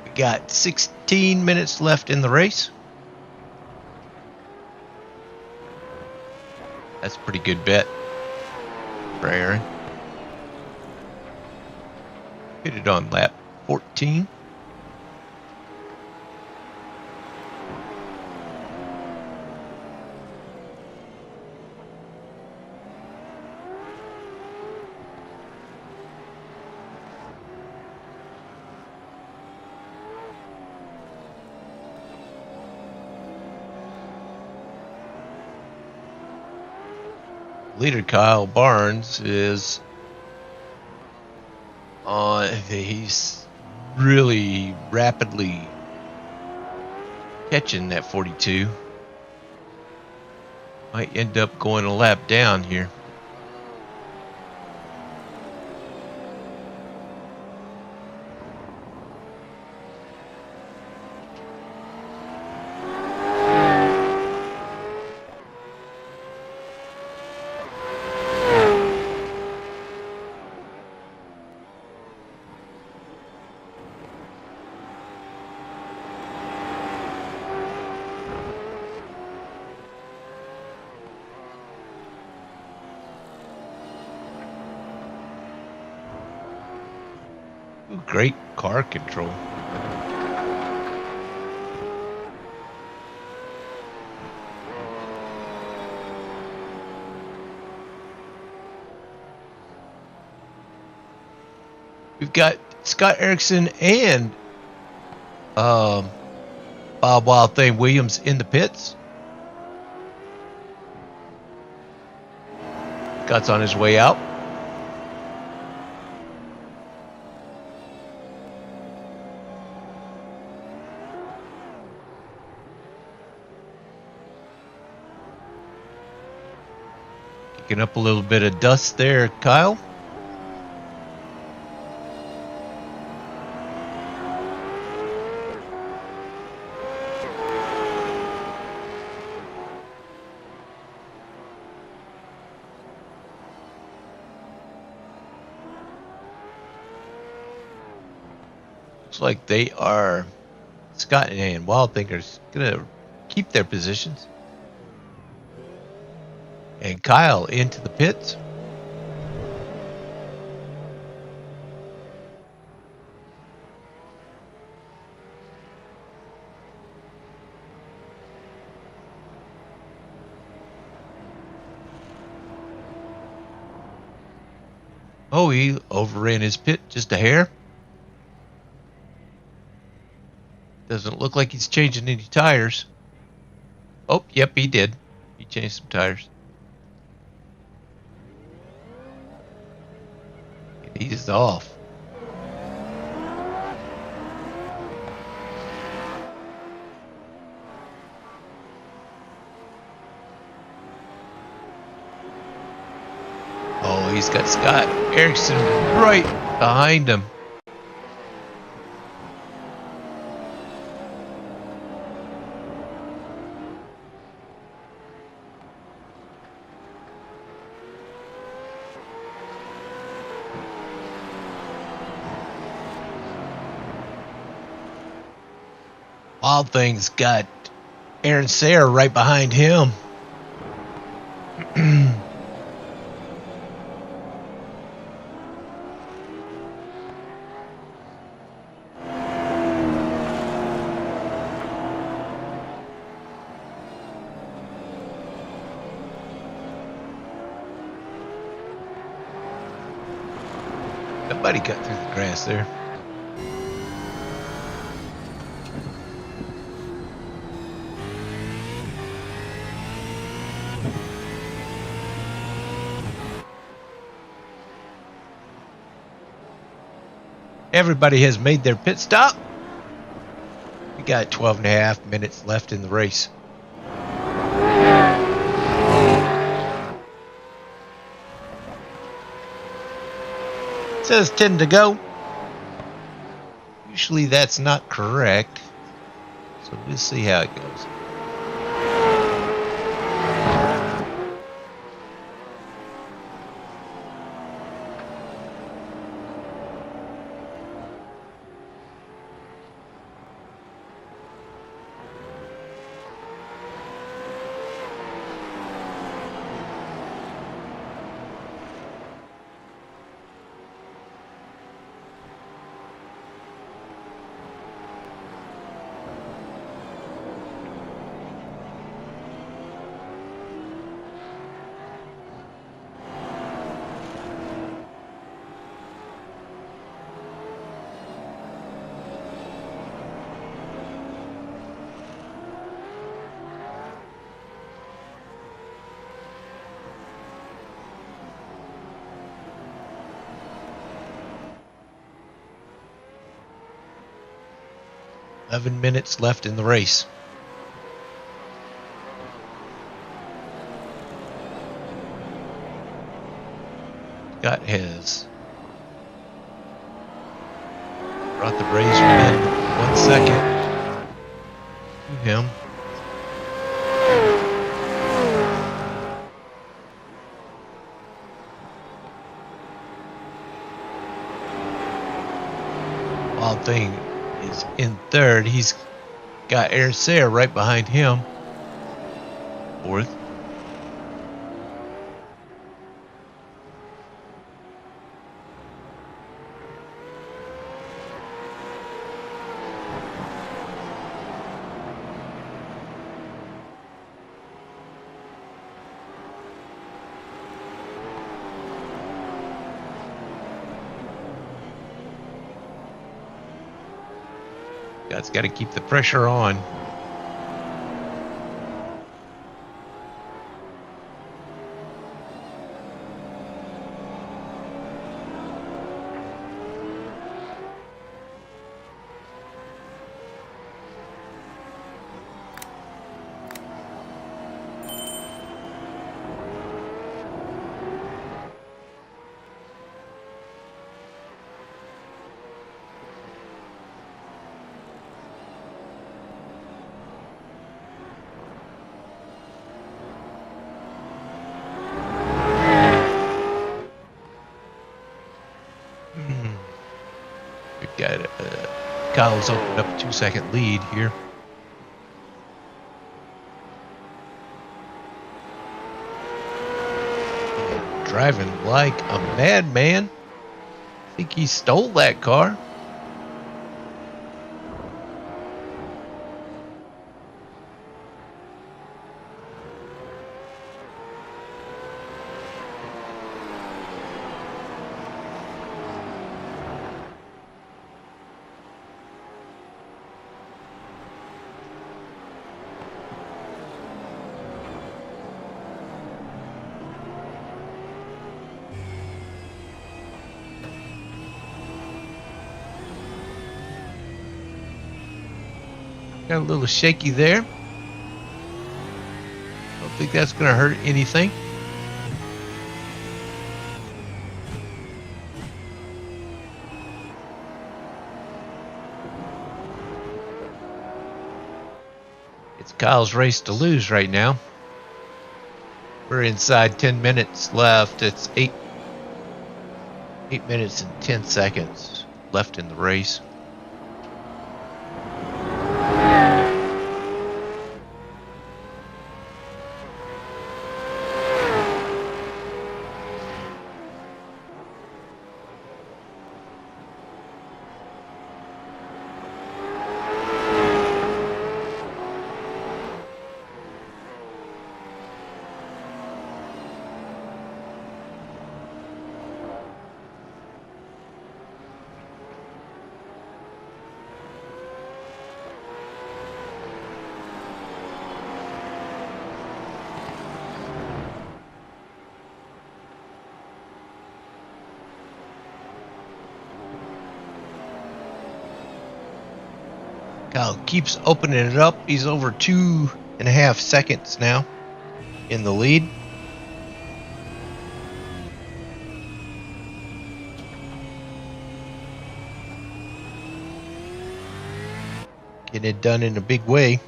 We got 16 minutes left in the race. That's a pretty good bet for Aaron. Hit it on lap 14. Leader Kyle Barnes is on. He's really rapidly catching that 42. Might end up going a lap down here. Ooh, great car control. We've got Scott Erickson and Bob Wild Thing Williams in the pits. Scott's on his way out. Kicking up a little bit of dust there, Kyle. Looks like they are, Scott and Wild Thinkers, gonna keep their positions. And Kyle into the pits. Oh, he overran his pit just a hair. Doesn't look like he's changing any tires. Oh, yep, he did. He changed some tires. And he's off. Oh, he's got Scott Erickson right behind him. Wild Thing's got Aaron Sayre right behind him. Somebody cut through the grass there. Everybody has made their pit stop. We got 12 and a half minutes left in the race. It says 10 to go. Usually that's not correct. So we'll see how it goes. Eleven minutes left in the race. Scott has brought the race within 1 second to him. Wild Thing is in third. He's got Aaron Sayre right behind him. Fourth. God's got to keep the pressure on. Kyle's opened up a 2-second lead here. Driving like a madman. I think he stole that car. Got a little shaky there. Don't think that's going to hurt anything. It's Kyle's race to lose right now. We're inside 10 minutes left. It's 8 minutes and 10 seconds left in the race. Kyle keeps opening it up. He's over 2.5 seconds now in the lead. Getting it done in a big way.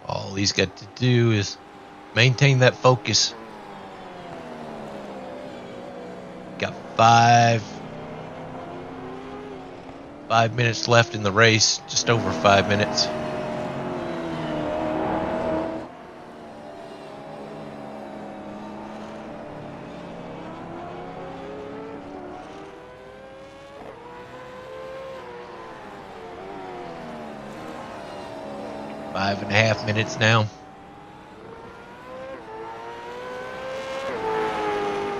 All he's got to do is maintain that focus. Got 5 minutes left in the race, just over 5 minutes. Five and a half minutes now.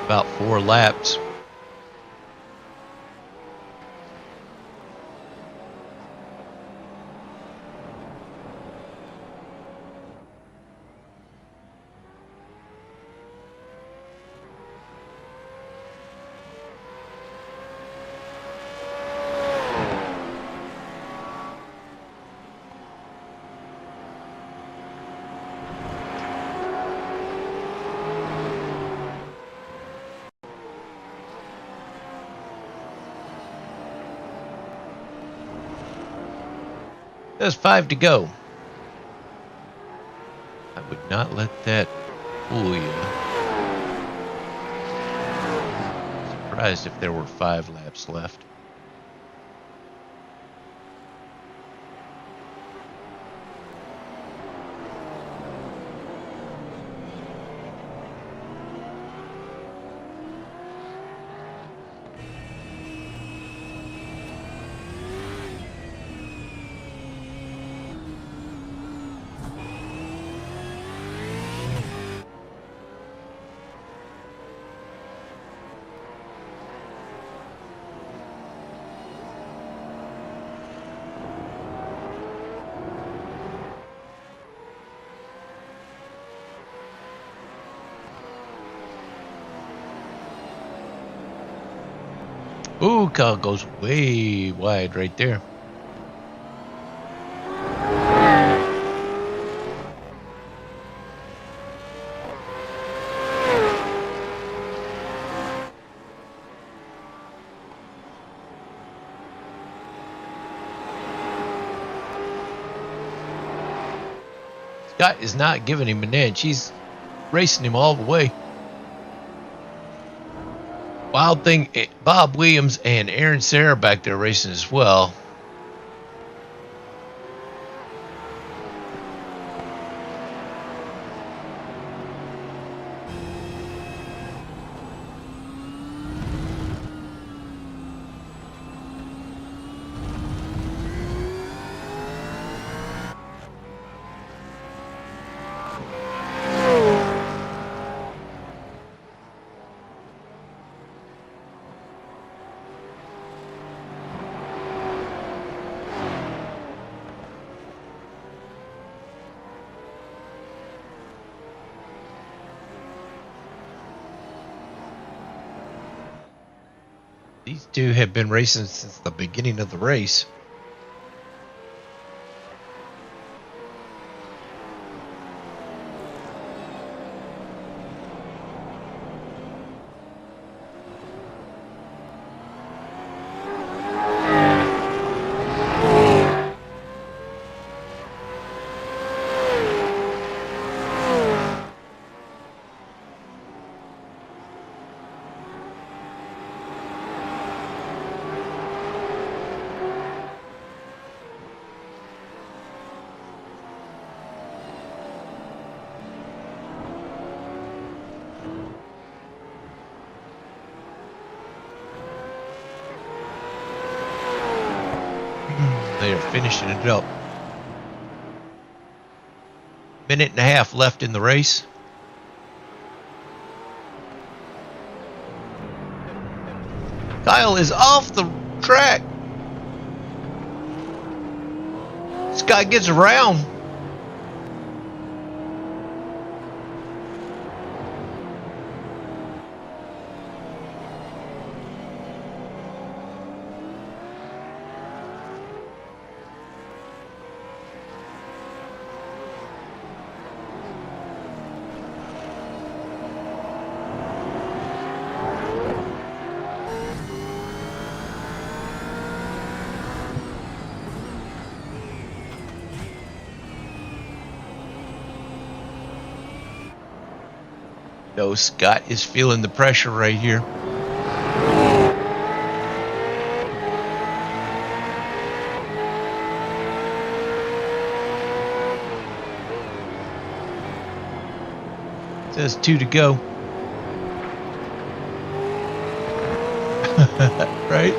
About 4 laps. There's 5 to go. I would not let that fool you. Surprised if there were 5 laps left. Ooh, Kyle goes way wide right there. Scott is not giving him an inch. He's racing him all the way. Wild Thing, Bob Williams and Aaron Sarah back there racing as well. These two have been racing since the beginning of the race. They are finishing it up. Minute and a half left in the race. Kyle is off the track. Scott gets around. No, Scott is feeling the pressure right here. Says 2 to go. Right?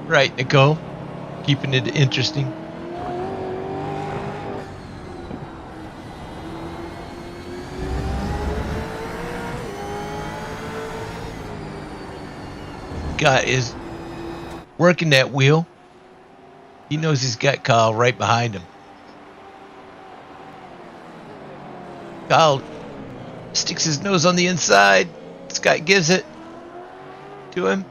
Right, Nicole. Keeping it interesting. Scott is working that wheel. He knows he's got Kyle right behind him. Kyle sticks his nose on the inside. Scott gives it to him.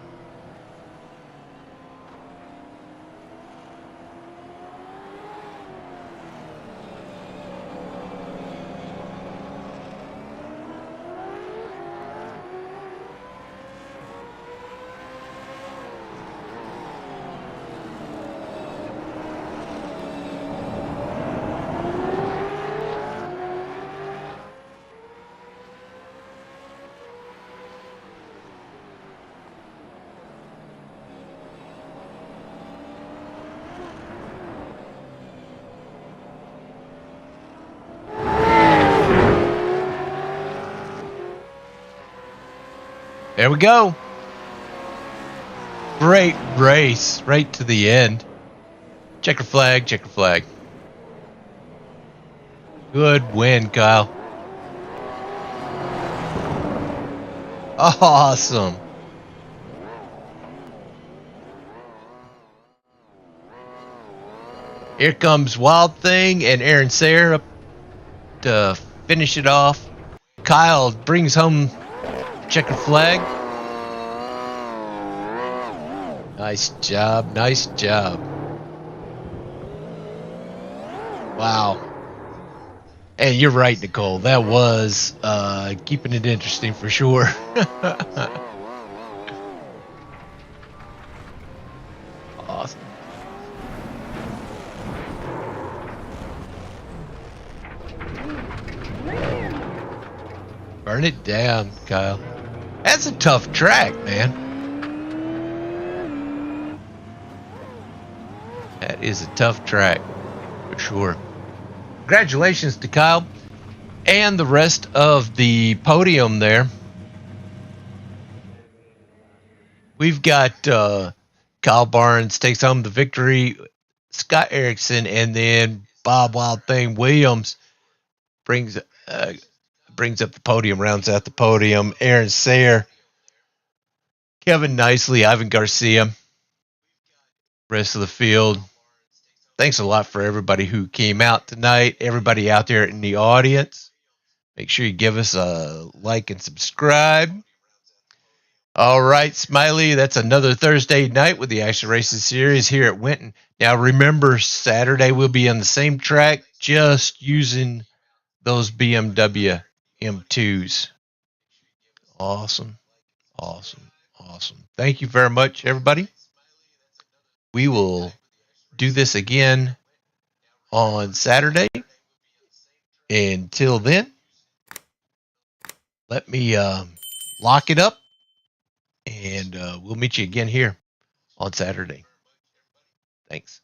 There we go. Great race right to the end. Checker flag, checker flag. Good win, Kyle. Awesome. Here comes Wild Thing and Aaron Sayre to finish it off. Kyle brings home checker flag. Nice job. Nice job. Wow. Hey, you're right, Nicole. That was keeping it interesting for sure. Awesome. Burn it down, Kyle. That's a tough track, man. That is a tough track, for sure. Congratulations to Kyle and the rest of the podium there. We've got Kyle Barnes takes home the victory, Scott Erickson, and then Bob Wild Thing Williams brings up the podium, rounds out the podium. Aaron Sayer, Kevin Nicely, Ivan Garcia, rest of the field. Thanks a lot for everybody who came out tonight, everybody out there in the audience. Make sure you give us a like and subscribe. All right, Smiley, that's another Thursday night with the Action Racing Series here at Winton. Now, remember, Saturday we'll be on the same track, just using those BMW M2s. Awesome, awesome, awesome. Thank you very much, everybody. We will do this again on Saturday. Until then, let me lock it up, and we'll meet you again here on Saturday. Thanks.